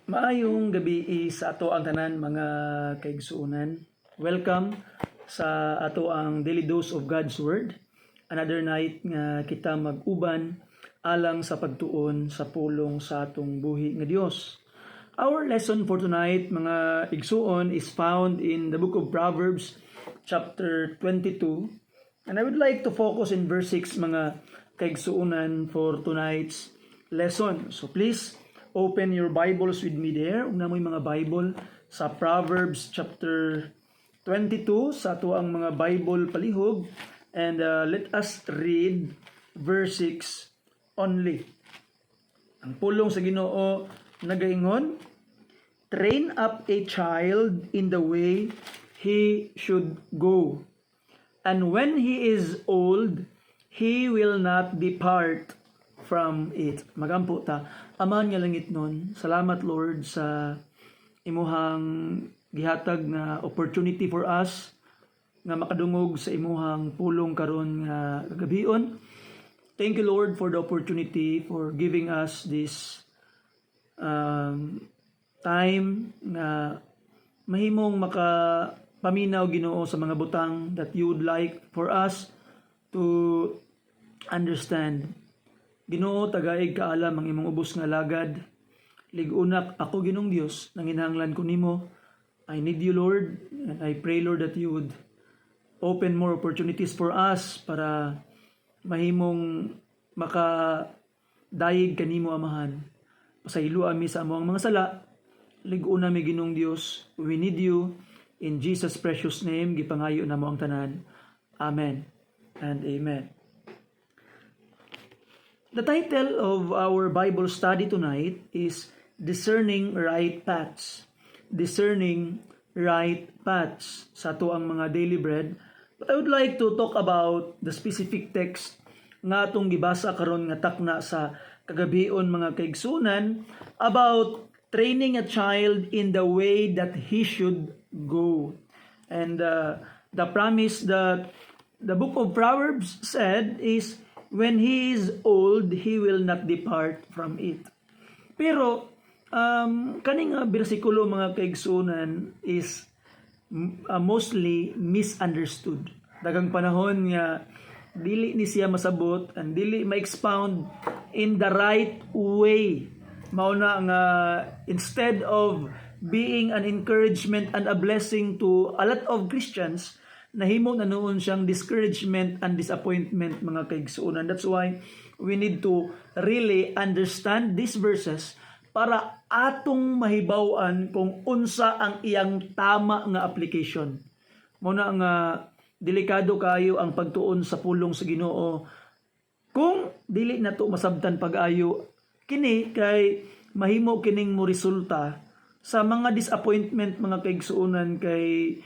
Maayong gabi sa ato ang tanan mga kaigsuonan. Welcome sa ato ang Daily Dose of God's Word. Another night nga kita mag-uban alang sa pagtuon sa pulong sa atong buhi nga Dios. Our lesson for tonight mga igsuon is found in the book of Proverbs chapter 22. And I would like to focus in verse 6 mga kaigsuonan for tonight's lesson. So please open your Bibles with me there. Una mo yung mga Bible sa Proverbs chapter 22 sa ato ang mga Bible palihog. And let us read verse 6 only. Ang pulong sa Ginoo nagaingon, train up a child in the way he should go. And when he is old, he will not depart from it. Magampo ta. Aman nga langit nun, salamat Lord sa imuhang gihatag na opportunity for us nga makadungog sa imuhang pulong karon nga gabion. Thank you Lord for the opportunity for giving us this time na mahimong makapaminaw Ginoo sa mga butang that you would like for us to understand. Ginoo, tagaig kaalam ang imong ubos nga lagad. Ligunak ako Ginong Dios, nanginahanglan ko nimo. I need you Lord, and I pray Lord that you would open more opportunities for us para mahimong makadayeg kanimo amahan. Pasaylo ami sa among mga sala. Liguna mi Ginong Dios, we need you. In Jesus' precious name, gipangayo na mo ang tanan. Amen and amen. The title of our Bible study tonight is Discerning Right Paths. Discerning Right Paths sa ato ang mga daily bread. But I would like to talk about the specific text nga atong gibasa karon nga takna sa kagabion mga kaigsunan about training a child in the way that he should go. And the promise that the book of Proverbs said is, when he is old, he will not depart from it. Pero, kaning bersikulo mga kaigsunan is mostly misunderstood. Dagang panahon nga, dili ni siya masabot and dili ma-expound in the right way. Mauna nga, instead of being an encouragement and a blessing to a lot of Christians, nahimo na noon siyang discouragement and disappointment mga kaigsuonan. That's why we need to really understand these verses para atong mahibaw-an kung unsa ang iyang tama nga application. Muna nga delikado kayo ang pagtuon sa pulong sa Ginoo. Kung dili na to masabtan pag-ayo, kini kay mahimo kining mo resulta sa mga disappointment mga kaigsuonan kay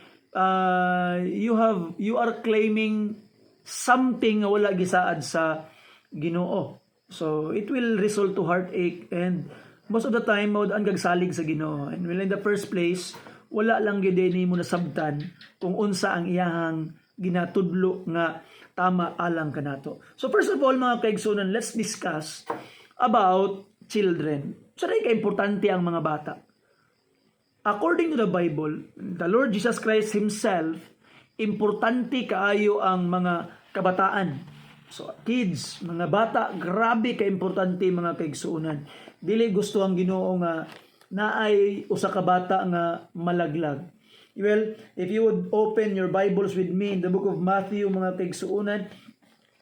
you are claiming something nga wala gisaad sa Ginoo. So it will result to heartache, and most of the time mao ang gagsalig sa Ginoo. And well, in the first place, wala lang gyud nimo nasabtan kung unsa ang iyahang ginatudlo nga tama alang kanato. So first of all mga kaigsunan, let's discuss about children. So kay importante ang mga bata. According to the Bible, the Lord Jesus Christ Himself, importante kaayo ang mga kabataan. So, kids, mga bata, grabe ka-importante mga kaigsuonan. Dili gusto ang Ginoo nga naay usa ka bata nga malaglag. Well, if you would open your Bibles with me in the book of Matthew, mga kaigsuonan,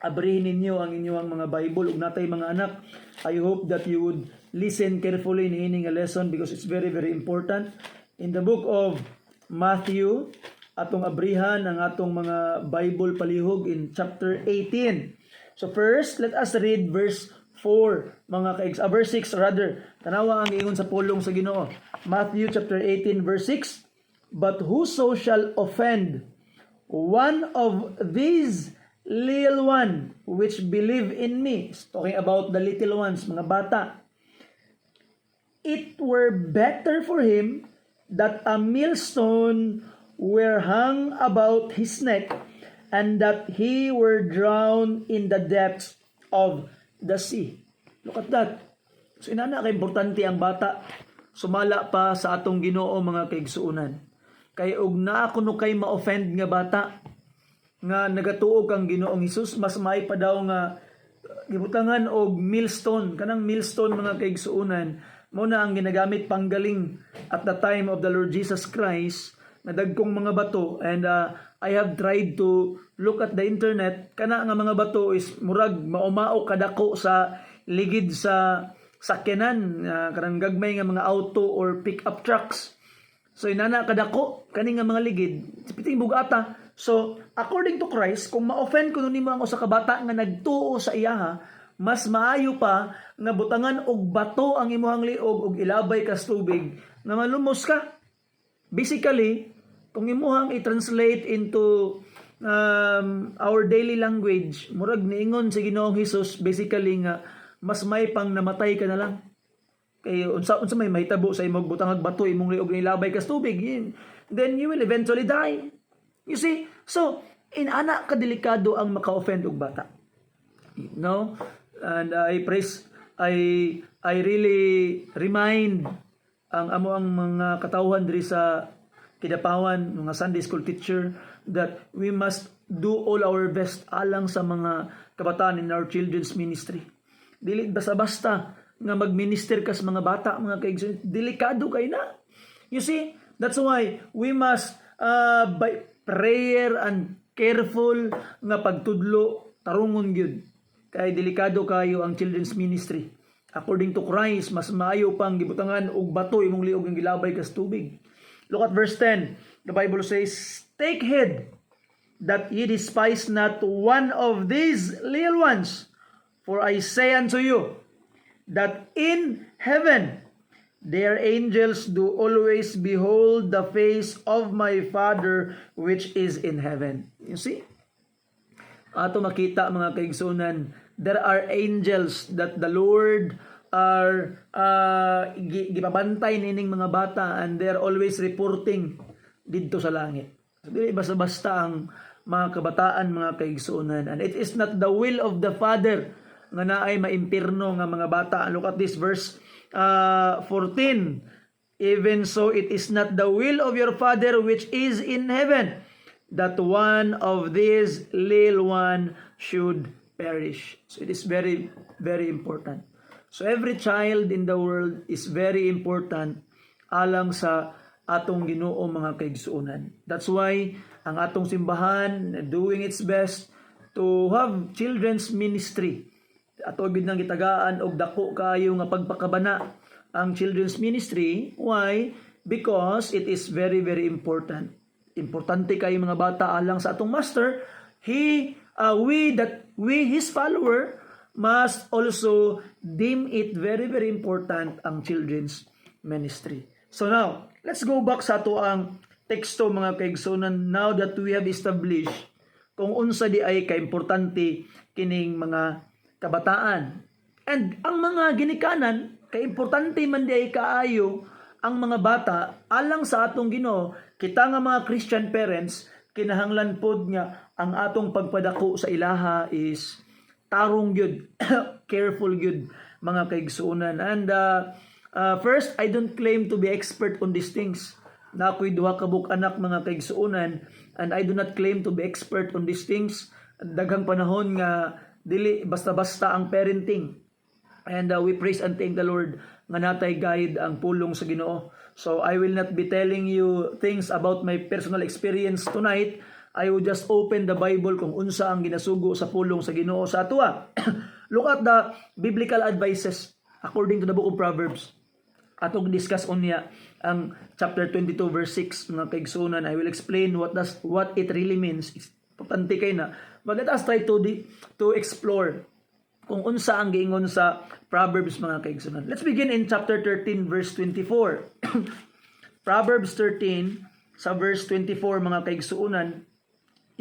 abrihin ninyo ang inyong mga Bible ug natay mga anak. I hope that you would listen carefully in ining lesson because it's very very important. In the book of Matthew, atong abrihan ang atong mga Bible palihog in chapter 18. So first, let us read verse 4, mga verse 6 rather. Tanawa ang ingon sa pulong sa Ginoo. Matthew chapter 18 verse 6, but whoso shall offend one of these little one which believe in me, talking about the little ones, mga bata, it were better for him that a millstone were hung about his neck, and that he were drowned in the depths of the sea. Look at that. So inana ka importante ang bata sumala pa sa atong Ginoo mga kaigsuonan. Kay og naa kuno kay ma-offend nga bata nga nagatuo kang Ginoong Hesus, mas may pa daw nga gibutangan og millstone. Kanang millstone mga kaigsuonan mao na ang ginagamit panggaling at the time of the Lord Jesus Christ na dagkong mga bato. And I have tried to look at the internet, kana nga mga bato is murag maumao kadako sa ligid sa sakyanan, kanang gagmay nga mga auto or pick-up trucks. So inana kadako kani nga mga ligid piting bugata. So according to Christ, kung ma-offend kuno nimo ang usa ka bata nga nagtuo sa iyaha, mas maayo pa nga butangan og bato ang imong liog og ilabay ka sa tubig nga malumos ka. Basically, kung imuhang i-translate into our daily language, murag niingon si Ginoong Hesus basically nga mas may pang namatay ka na lang. Kay unsa may mahitabo sa imong butangag bato imong liog ilabay ka sa tubig, then you will eventually die. You see? So, inana ka delikado ang maka-offend og bata. No? And I really remind ang amo ang mga katawhan diri sa Kidapawan, mga Sunday school teacher, that we must do all our best alang sa mga kabataan in our children's ministry. Dili basta-basta nga magminister ka sa mga bata, mga kaigsoon, delikado kay na. You see, that's why we must by prayer and careful nga pagtudlo tarungon gyud. Kay delikado kayo ang children's ministry. According to Christ, mas maayo pang gibutangan og bato imong liog nga gilabay ka sa tubig. Look at verse 10. The Bible says, "Take heed that ye despise not one of these little ones, for I say unto you, that in heaven their angels do always behold the face of my Father which is in heaven." You see? Ato makita mga kaigsunan, there are angels that the Lord are gipabantay nining mga bata, and they're always reporting didto sa langit. So, dili basta-basta ang mga kabataan, mga kaigsunan. And it is not the will of the Father nga naay maimpirno nga mga bata. Look at this verse 14. "Even so it is not the will of your Father which is in heaven, that one of these little one should perish." So it is very, very important. So every child in the world is very important alang sa atong Ginoo mga kaigsuonan. That's why ang atong simbahan doing its best to have children's ministry. Ato gid nang gitagaan og dako kaayo nga pagpakabana ang children's ministry. Why? Because it is very, very important. Importante kayo mga bata alang sa atong master. We his follower must also deem it very, very important ang children's ministry. So now, let's go back sa ato ang teksto mga kaigsunan, now that we have established kung unsa di ay kaimportante kining mga kabataan. And ang mga ginikanan, kaimportante man di ay kaayo ang mga bata alang sa atong Ginoo. Kita nga mga Christian parents, kinahanglan pod nga ang atong pagpadako sa ilaha is tarong gyud, careful gyud mga kaigsuonan. And first, I don't claim to be expert on these things. Na ako'y duha ka anak mga kaigsuonan, and I do not claim to be expert on these things. Daghang panahon nga dili basta-basta ang parenting. And we praise and thank the Lord nga natay guide ang pulong sa Ginoo. So I will not be telling you things about my personal experience tonight. I will just open the Bible kung unsa ang ginasugo sa pulong sa Ginoo sa atua. Look at the biblical advices according to the book of Proverbs. Atong discuss unya ang chapter 22 verse 6 mga kaigsunan. I will explain what it really means. Importante kay na. But let us try to explore kung unsa ang giingon sa Proverbs mga kaigsunan. Let's begin in chapter 13 verse 24. Proverbs 13 sa verse 24 mga kaigsunan.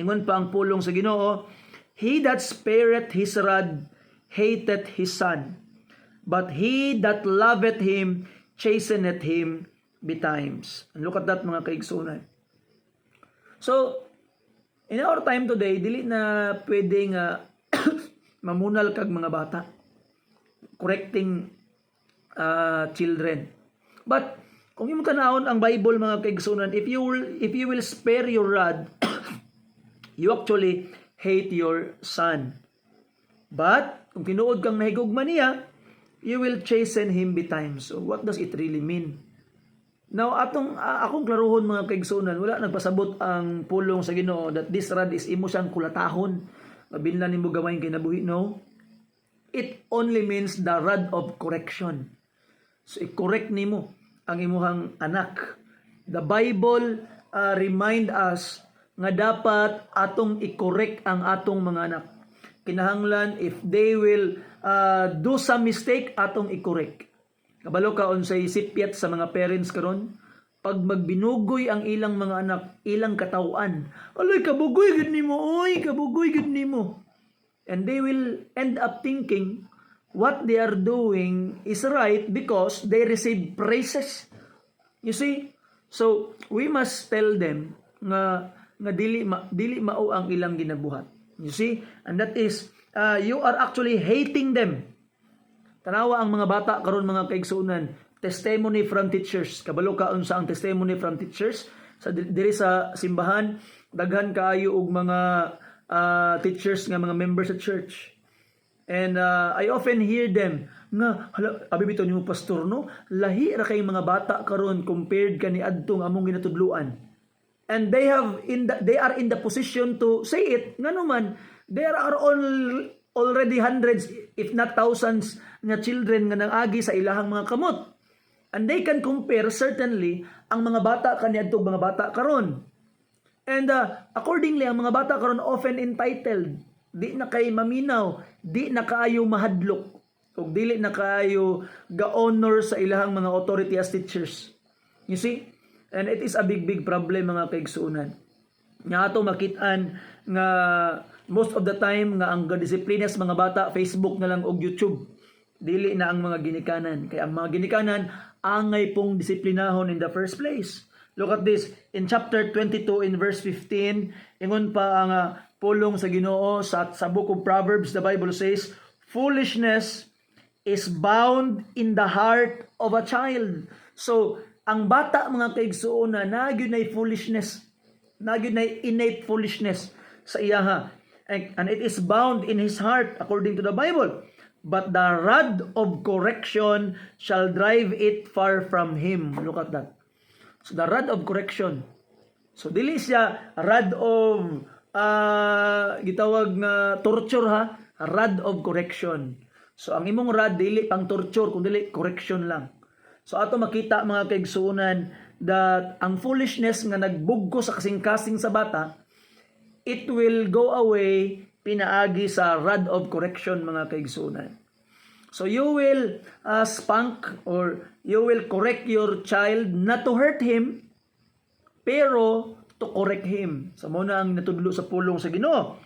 Ingon pa ang pulong sa Ginoo, "He that spareth his rod hateth his son, but he that loveth him chasteneth him betimes." And look at that mga kaigsunan. So, in our time today, dili na pwedeng mamunal kag mga bata. Correcting children. But kung imong tanawon ang Bible mga kaigsunan, if you will spare your rod, you actually hate your son. But kung tinuod kang mahigugma niya, you will chasten him betimes. So what does it really mean? Now, akong klaruhon mga kaigsunan, wala nagpasabot ang pulong sa Ginoo that this rod is imo siyang kulatahon. Mabinlan nimo gawain kinabuhi. No. It only means the rod of correction. So, i-correct nimo ang imuhang anak. The Bible remind us nga dapat atong i-correct ang atong mga anak. Kinahanglan, if they will do some mistake, atong i-correct. Kabalo ka unsay sipyat sa mga parents karon, pag magbinugoy ang ilang mga anak, ilang katawan, aloy kabugoy gid nimo, oy kabugoy gid nimo. And they will end up thinking what they are doing is right because they receive praises. You see? So we must tell them nga dili mao ang ilang ginabuhat. You see? And that is you are actually hating them. Tanawa ang mga bata karon mga kaigsunan, testimony from teachers. Kabalo ka unsa ang testimony from teachers sa diri sa simbahan, daghan kaayo og mga teachers nga mga members sa church. And I often hear them nga abi bitaw nimo pastor no, lahi ra kay mga bata karon compared kani adtong among ginatudluan. And they are in the position to say it nga naman there are already hundreds if not thousands nga children nga nangagi sa ilahang mga kamot. And they can compare certainly ang mga bata kaniadtong mga bata karon. And accordingly ang mga bata karon often entitled, di na kay maminaw, di na kaayo mahadlok, ug dili na kaayo ga-honor sa ilahang mga authority as teachers. You see? And it is a big problem mga kaigsuunan. Nga ato makit-an nga most of the time nga ang disiplina sa mga bata Facebook na lang og YouTube. Dili na ang mga ginikanan. Kaya ang mga ginikanan angay pong disiplinahon in the first place. Look at this in chapter 22 in verse 15, ingon pa ang pulong sa Ginoo sa book of Proverbs. The Bible says, foolishness is bound in the heart of a child. So, ang bata mga kaigsuona, nagyud nay foolishness, nagyud nay innate foolishness sa iyaha. And it is bound in his heart according to the Bible. But the rod of correction shall drive it far from him. Look at that. So the rod of correction. So dili siya rod of gitawag na torture ha, rod of correction. So ang imong rod dili pang torture kundi correction lang. So ato makita mga kaigsuunan that ang foolishness nga nagbugko sa kasing-kasing sa bata, it will go away pinaagi sa rod of correction mga kaigsuunan. So you will spank or you will correct your child not to hurt him pero to correct him. So muna ang natudlo sa pulong sa Ginoo.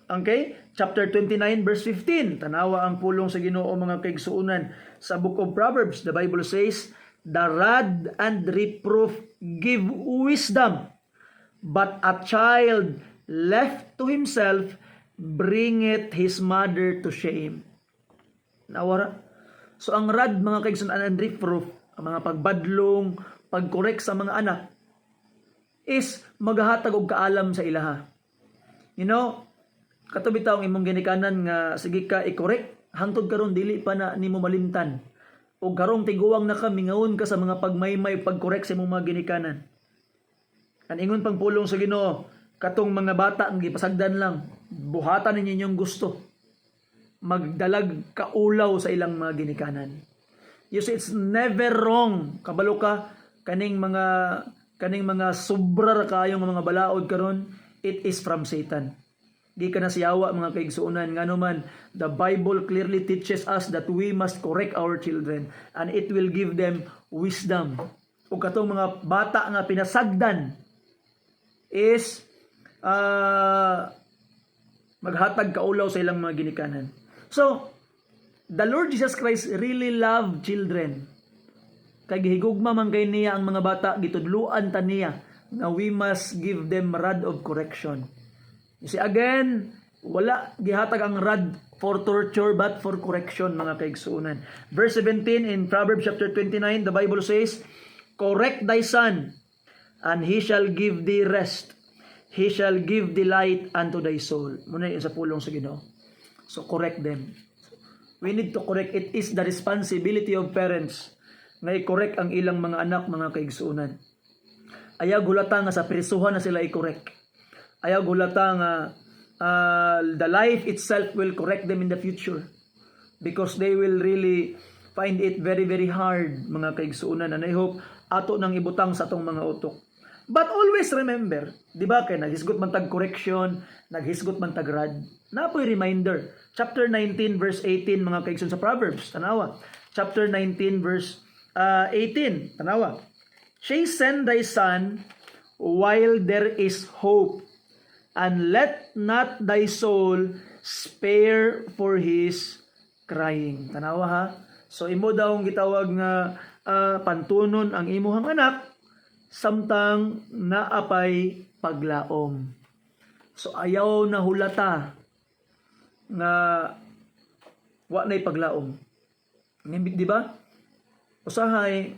Okay? Chapter 29 verse 15. Tanawa ang pulong sa Ginoo mga kaigsuunan sa book of Proverbs. The Bible says, the rod and reproof give wisdom, but a child left to himself bringeth his mother to shame. Nawara. So ang rod mga kaigsunan and reproof, ang mga pagbadlong, pagkorek sa mga anak is maghahatag og kaalam sa ilaha. You know, katubi taong imong ginikanan nga sige ka i-correct, hangtod karon dili pa na nimo malimtan. O karong tiguwang na ka mingaon ka sa mga pagmaymay pagkorek sa imong mga ginikanan. Ang ingon pang pulong sa Ginoo, katong mga bata ang gipasagdan lang, buhatan ninyo inyong gusto. Magdalag kaulaw sa ilang mga ginikanan. You see, it's never wrong. Kabalo ka kaning mga sobra kayong mga balaod karon, it is from Satan. Di ka na siyawa mga kaigsuunan. Nga naman, the Bible clearly teaches us that we must correct our children and it will give them wisdom. O katong mga bata nga pinasagdan is maghatag kaulaw sa ilang mga ginikanan. So, the Lord Jesus Christ really loved children. Kay gihigugma man kay niya ang mga bata, gitudluan ta niya na we must give them rod of correction. You see, again, Wala gihatag ang rod for torture but for correction, mga kaigsuonan. Verse 17 in Proverbs chapter 29, the Bible says, correct thy son, and he shall give thee rest. He shall give delight unto thy soul. Muna yun sa pulong sa Ginoo. So correct them. We need to correct. It is the responsibility of parents nga i-correct ang ilang mga anak, mga kaigsuonan. Ayaw gulata nga sa prisuhan na sila i-correct. Ayaw gulata nga the life itself will correct them in the future. Because they will really find it very, very hard, mga kaigsuonan. And I hope ato nang ibutang sa atong mga utok. But always remember, di ba kay naghisgot man tag correction, naghisgot man tag rod. Napoy reminder. Chapter 19 verse 18, mga kaigsoon sa Proverbs, tanawa. Chapter 19 verse 18, tanawa. Chasten thy son while there is hope, and let not thy soul spare for his crying. Tanawa ha. So imo daw ang gitawag nga pantunon ang imuhang anak samtang naapay paglaom. So ayaw na hulata nga wa nay paglaom. Di ba? Usahay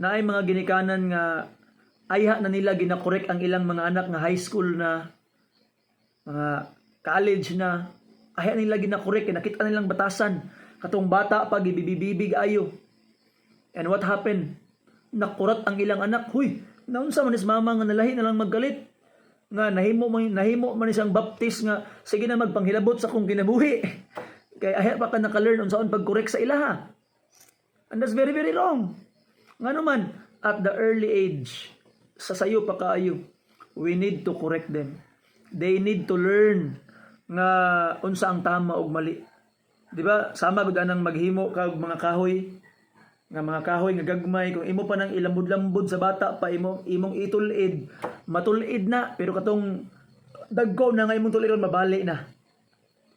naay mga ginikanan nga ayha na nila ginakorek ang ilang mga anak nga high school na, mga college na, ayha nila ginakorek, nakita nilang batasan, katong bata pa gibibibig ayo. And what happened? Nakurat ang ilang anak. Huy, naunsa man is mama nga nalahi na lang maggalit. Nga nahimo man isang baptist nga sige na magpanghilabot sa kong kinabuhi. Kay ayha pa ka naka-learn unsaon pag-correct sa ilaha. And that's very, very wrong. Nga naman, at the early age, sa sayo pa kaayo, we need to correct them. They need to learn nga unsa ang tama ug mali. Di ba? Sama gud anang maghimo kag mga kahoy, nga mga kahoy nga gagmay, kung imo pa nang ilambod-lambod sa bata pa imong itulid, matulid na, pero katong dagko na nga imong tulidon mabali na.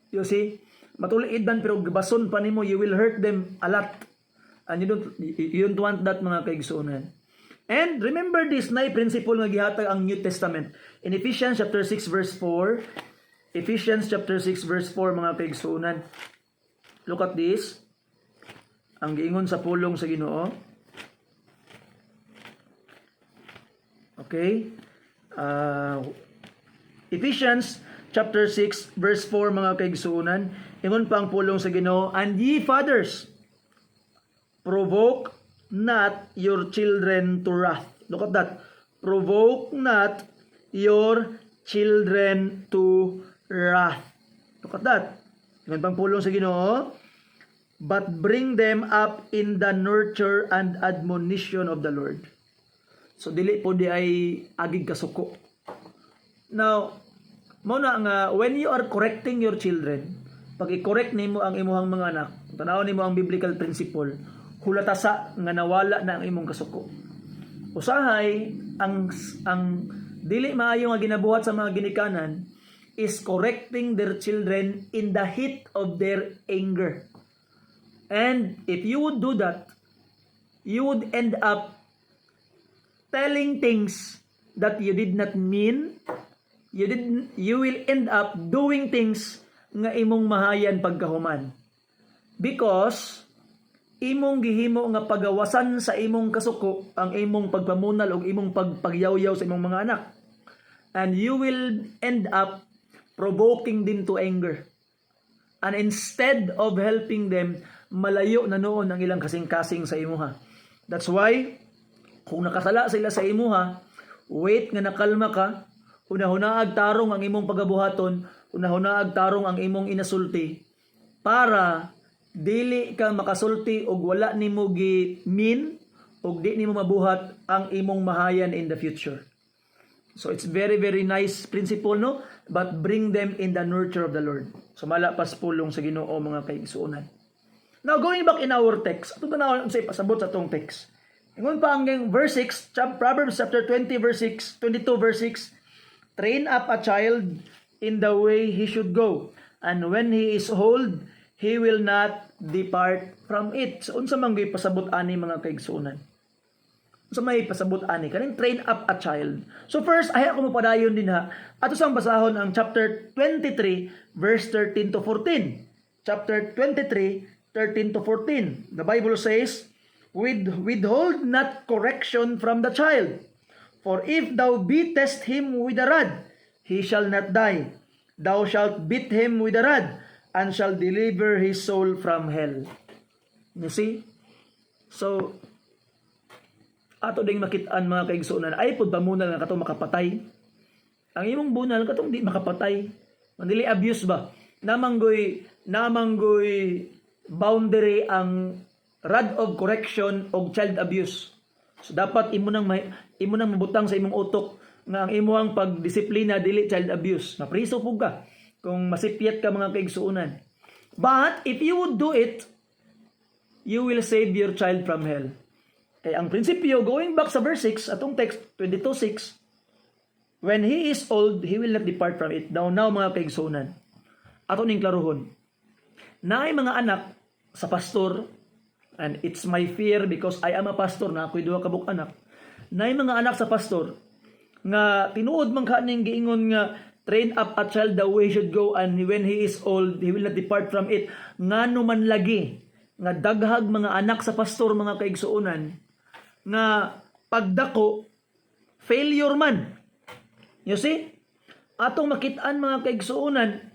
You see? Matulid man pero bason pa nimo, you will hurt them a lot. And you don't want that, mga kaigsuonan. And remember this na principle nga gihatag ang New Testament. In Ephesians chapter 6 verse 4, Ephesians chapter 6 verse 4, mga kaigsuonan. Look at this. Ang giingon sa pulong sa Ginoo. Okay? Ephesians chapter 6 verse 4, mga kaigsuonan. Ingon pa ang pulong sa Ginoo, and ye fathers, provoke not your children to wrath. Look at that. Provoke not your children to wrath. Look at that. Ingon pang pulong sa Ginoo, but bring them up in the nurture and admonition of the Lord. So dili po di ay agig kasuko. Now, muna nga when you are correcting your children, pag i-correct nimo ang imuhang mga anak, tanaw nimo ang biblical principle, hulatasa nga nawala na ang imong kasuko. Usahay ang dili maayo nga ginabuhat sa mga ginikanan is correcting their children in the heat of their anger. And if you would do that, you would end up telling things that you did not mean. You will end up doing things nga imong mahayan pagkahuman. Because imong gihimo nga pagawasan sa imong kasuko ang imong pagpamunal o imong pagpagyaw-yaw sa imong mga anak. And you will end up provoking them to anger. And instead of helping them, malayo na noon ang ilang kasing-kasing sa imuha. That's why, kung nakasala sila sa imuha, wait nga nakalma ka, una-hunaag tarong ang imong pagabuhaton, una-hunaag tarong ang imong inasulti, para dili ka makasulti og wala nimo gi-mean og di nimo mabuhat ang imong mahayan in the future. So it's very, very nice principle, no? But bring them in the nurture of the Lord. So malapas pulong sa Ginoo, mga kaigsuonan. Now, going back in our text, ito na sa ipasabot sa itong text. Ingon pa ang verse 6, Proverbs chapter 20 verse 6, 22 verse 6, train up a child in the way he should go, and when he is old, he will not depart from it. So, unsa man gyud pasabot ani, mga kaigsuonan? So may pasabot ani kaning train up a child. So first ay ako mapadayon din ha. Ato sang basahon ang chapter 23 verse 13 to 14. Chapter 23 13 to 14. The Bible says, withhold not correction from the child, for if thou beatest him with a rod, he shall not die. Thou shalt beat him with a rod, and shall deliver his soul from hell. You see? So, ato ding makitaan mga kaigsuonan, ay pud pamunal nga katong makapatay. Ang imong bunal katong di makapatay. Mandili abuse ba? Namanggoy boundary ang rod of correction og child abuse. So dapat imo nang mabutang sa imong utok nga ang imong pagdisiplina dili child abuse. Napriso pug ka kung masipyat ka mga kaigsuonan. But if you would do it, you will save your child from hell. Kaya ang prinsipyo, going back sa verse 6, atong text 22:6, when he is old, he will not depart from it. Now mga kaigsuonan, ato ning klaruhon. Naay mga anak sa pastor, and it's my fear because I am a pastor na ako'y duha ka buk anak. Naay mga anak sa pastor nga tinuod man kaning giingon nga train up a child the way he should go, and when he is old, he will not depart from it. Ngano man lagi nga daghag mga anak sa pastor mga kaigsuonan nga pagdako failure man. You see? Atong makitaan mga kaigsuonan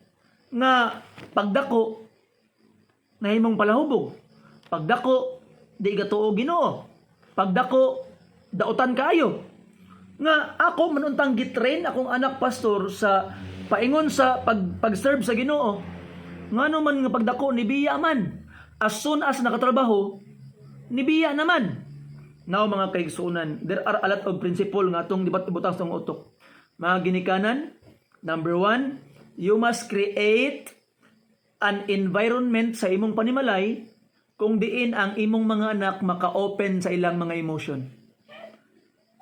nga pagdako nahimong palahubog. Pagdako di gatuo Ginoo. Pagdako dautan kaayo. Nga ako manuntang gitrain akong anak pastor sa paingon sa pag-serve sa Ginoo. Ngano man nga pagdako nibiya man. As soon as nakatrabaho, nibiya naman. Now mga kaigsuonan, there are a lot of principle nga atong ibutang sa utok. Mga ginikanan, number 1, you must create an environment sa imong panimalay kung diin ang imong mga anak maka-open sa ilang mga emotion.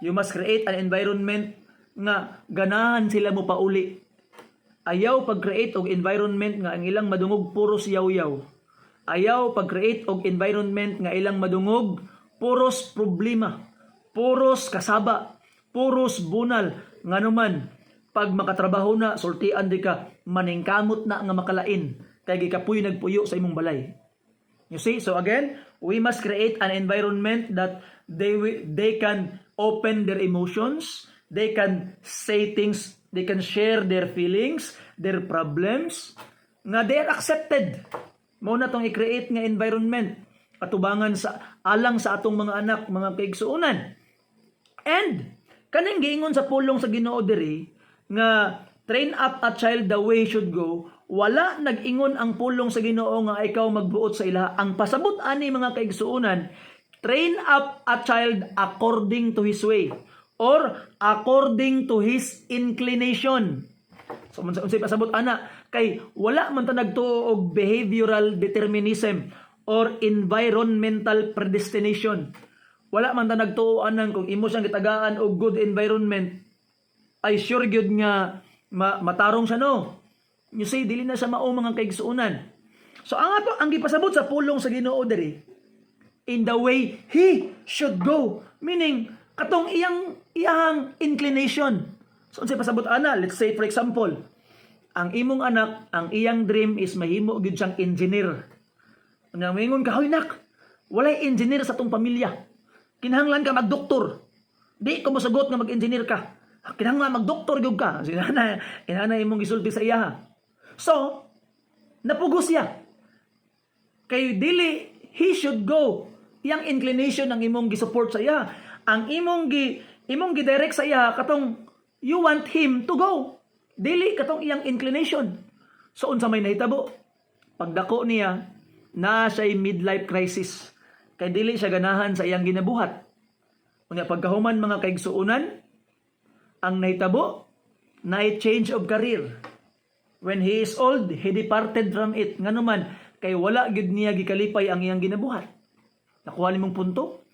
You must create an environment nga ganahan sila mo pauli. Ayaw pag-create og environment nga ang ilang madungog puros yaw-yaw. Ayaw pag-create og environment nga ilang madungog puros problema, puros kasaba, puros bunal. Nganuman, pag makatrabaho na, sultian di ka, maningkamot na nga makalain, kay gikapuy nagpuyo sa imong balay. You see? So again, we must create an environment that they can open their emotions, they can say things, they can share their feelings, their problems, nga they are accepted. Mao na tong i-create nga environment atubangan sa alang sa atong mga anak, mga kaigsuonan. And kanang giingon sa pulong sa Ginoo diri nga train up a child the way he should go, wala nag-ingon ang pulong sa Ginoo nga ikaw magbuot sa ilaha. Ang pasabot ani mga kaigsuonan, train up a child according to his way or according to his inclination. So unsay pasabot ana kay wala man ta nagtuo og behavioral determinism or environmental predestination. Wala man ta nagtuoan nang kung imo siyang gitagaan og good environment ay sure gyud nga matarong siya no. You see, dili na sa mao mga kaigsuonan. So ang gipasabot sa pulong sa Ginoo diri, in the way he should go, meaning katong iyang inclination. So unsay pasabot ana? Let's say for example, ang imong anak, ang iyang dream is mahimo gyud siyang engineer. Nga mingon ka, hoy nak, walay engineer sa tong pamilya. Kinahanglan ka magdoktor. Di ko mosugot nga mag-engineer ka. Kinahanglan magdoktor gyud ka. Inana imong gisulti sa iya. So, napugos siya. Kay dili he should go. Iyang inclination ang imong gisupport sa iya. Ang imong gidirect sa iya katong you want him to go. Dili katong iyang inclination. So unsa may nahitabo? Pagdako niya na siya'y midlife crisis. Kay dili siya ganahan sa iyang ginabuhat. Unya pagkahuman mga kaigsuonan, ang nahitabo na change of career. When he is old, he departed from it. Nganuman, kay wala gyud niya gikalipay ang iyang ginabuhat. Nakuha nimong punto?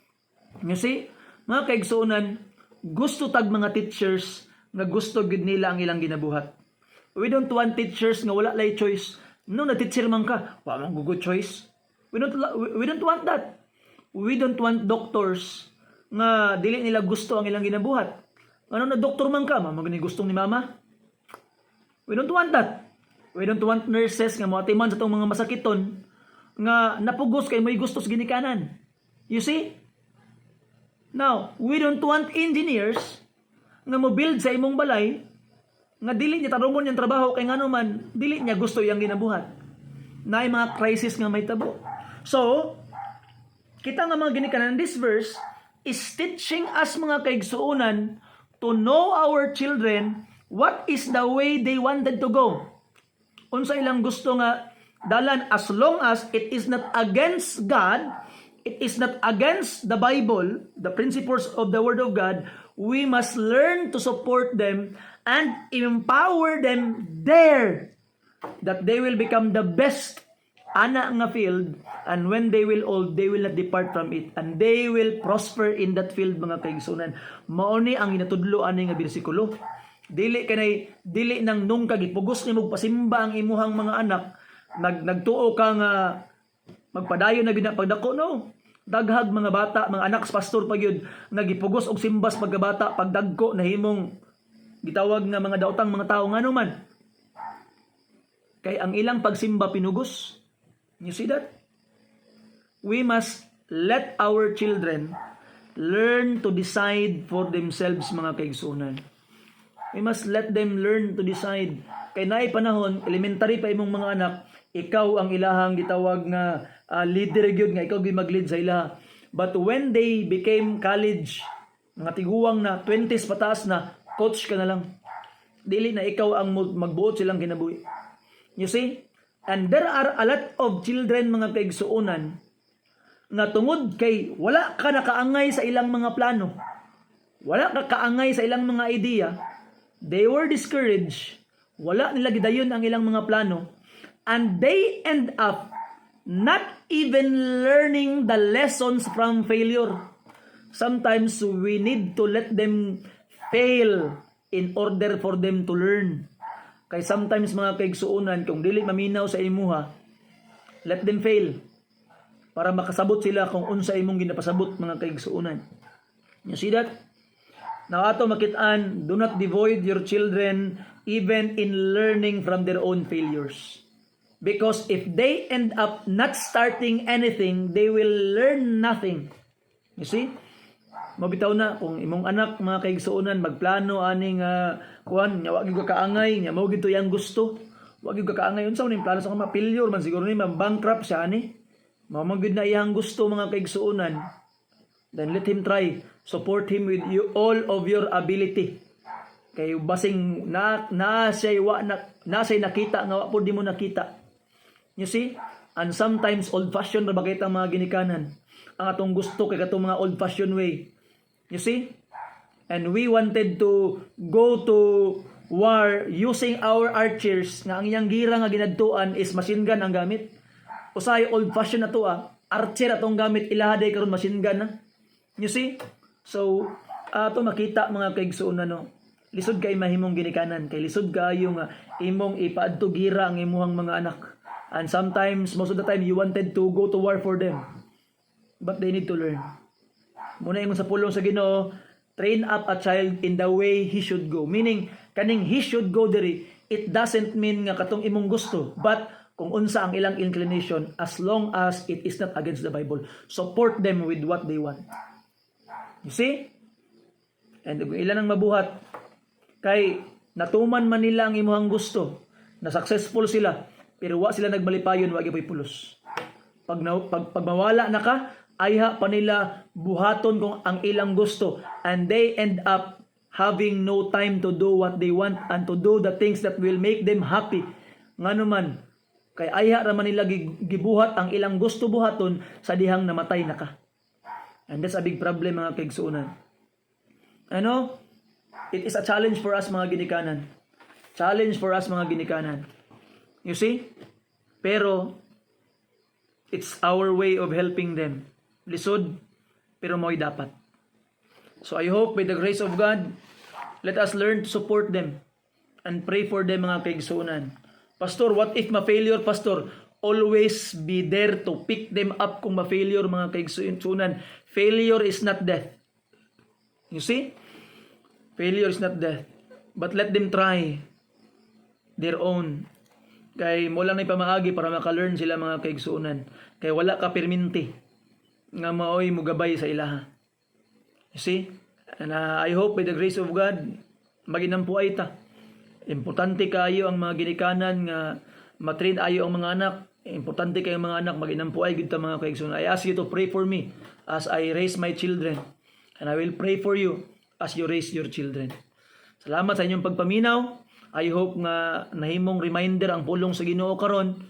You see, mga kaigsuonan, gusto tag mga teachers nga gusto gyud nila ang ilang ginabuhat. We don't want teachers nga wala lay choice. No, na-teacher man ka, wala mong good choice. We don't want that. We don't want doctors nga dili nila gusto ang ilang ginabuhat. Ano na doktor man ka, magani gustong ni mama? We don't want that. We don't want nurses nga moatiman sa itong mga masakiton nga napugos kay may gusto sa ginikanan. You see? Now, we don't want engineers nga mo-build sa imong balay nga dili niya tarungon yung trabaho kay ngano man dili niya gusto yang ginabuhat. Naay mga crisis nga may tabo. So, kita nga mga ginikanan, this verse is teaching us mga kaigsuunan to know our children what is the way they wanted to go. Unsa ilang gusto nga dalan, as long as it is not against God, it is not against the Bible, the principles of the Word of God, we must learn to support them and empower them there that they will become the best ana nga field, and when they will old, they will not depart from it, and they will prosper in that field mga kaigsunan. Mauni ang inatudlo ani nga bersikulo. Dili nang nung kagipugos ni mog pasimba ang imuhang mga anak, nagtuo ka nga magpadayon na binapagdako, no? Daghag mga bata, mga anak sa pastor pag yun, nagipugos og simbas pagkabata, pagdagko na himong gitawag nga mga daotang mga tao nga naman. Kay ang ilang pagsimba pinugos. You see that? We must let our children learn to decide for themselves mga kaigsunan. We must let them learn to decide. Kay naay panahon, elementary pa imong mga anak, ikaw ang ilahang gitawag nga leader gyud nga ikaw gyud mag-lead sa ilaha. But when they became college, mga tiguwang na 20s pataas na, coach ka na lang. Dili na ikaw ang magbuot silang kinabuhi. You see? And there are a lot of children mga kaigsuunan nga tungod kay wala ka nakaangay sa ilang mga plano. Wala ka kaangay sa ilang mga idea. They were discouraged. Wala nila gidayon ang ilang mga plano. And they end up not even learning the lessons from failure. Sometimes we need to let them fail in order for them to learn. Kay sometimes mga kaigsuunan, kung dili maminaw sa imuha, let them fail. Para makasabot sila kung unsa imong ginapasabot mga kaigsuunan. You see that? Now ato makitaan, do not devoid your children even in learning from their own failures. Because if they end up not starting anything, they will learn nothing. You see? Mabitaw na kung imong anak mga kaigsuunan magplano aning kuan nya wa gyud ka kaangay nya mao gito yang gusto. Wa gyud ka kaangay unsa man plano sa mga failure man siguro ni bankrupt siya ani. Mao man gyud na iyang gusto mga kaigsuunan. Then let him try. Support him with all of your ability. Kay basing na say nakita nga wa pud di mo nakita. You see? And sometimes old-fashioned ra ba kita mga ginikanan. Ang atong gusto kay katong mga old-fashioned way. You see? And we wanted to go to war using our archers nga ang iyang gira nga ginadtuan is machine gun ang gamit. Usahay old-fashioned na to archer atong gamit ilahaday karon machine gun na. You see? So, ato makita mga kaigsuon no. Lisod kay mahimong ginikanan kay lisod kaayo nga imong ipaadto gira ang imuhang mga anak. And sometimes most of the time you wanted to go to war for them. But they need to learn. Muna ingon sa pulong sa Ginoo, train up a child in the way he should go. Meaning kaning he should go diri, it doesn't mean nga katong imong gusto, but kung unsa ang ilang inclination as long as it is not against the Bible. Support them with what they want. You see? And kung ilan ang mabuhat, kay natuman man nila ang imuhang gusto, na successful sila, pero wa sila nagbalipayon, wa gyapon pulos. Pag mawala na ka, ayha pa nila buhaton kung ang ilang gusto, and they end up having no time to do what they want and to do the things that will make them happy. Nganuman, kay ayha ra man nila gibuhat ang ilang gusto buhaton sa dihang namatay na ka. And that's a big problem mga kaigsuunan. Ano? It is a challenge for us mga ginikanan. Challenge for us mga ginikanan. You see? Pero it's our way of helping them. Lisod, pero mo'y dapat. So I hope by the grace of God, let us learn to support them and pray for them mga kaigsuunan. Pastor, what if ma-failure, Pastor? Always be there to pick them up kung ma-failure mga kaigsuunan. Failure is not death. You see? Failure is not death. But let them try their own. Kay mo lang na ipamaagi para maka-learn sila mga kaigsuunan. Kay wala ka perminti nga maoy mugabay sa ilaha. You see? And I hope by the grace of God, maginampuay ta. Importante kayo ang mga ginikanan nga matrain ayo ang mga anak. Importante kayo mga anak, maginampuay gid ta mga kaigsuunan. I ask you to pray for me as I raise my children. And I will pray for you as you raise your children. Salamat sa inyong pagpaminaw. I hope nga nahimong reminder ang pulong sa Ginoo karon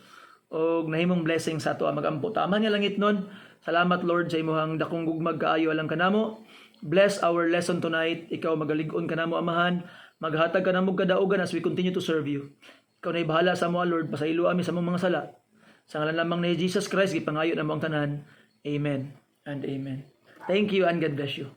o nahimong blessing sa ato ang magampo. Tama nga langit nun. Salamat Lord sa imong dakong gugmag kaayo alang kanamo. Bless our lesson tonight. Ikaw magalig-on kanamo amahan. Maghatag kanamo kadaugan as we continue to serve you. Ikaw na bahala sa mo Lord. Pasailo ami sa mong mga sala. Sa ngalan lamang ni Jesus Christ, gipangayo na mong tanan. Amen and amen. Thank you and God bless you.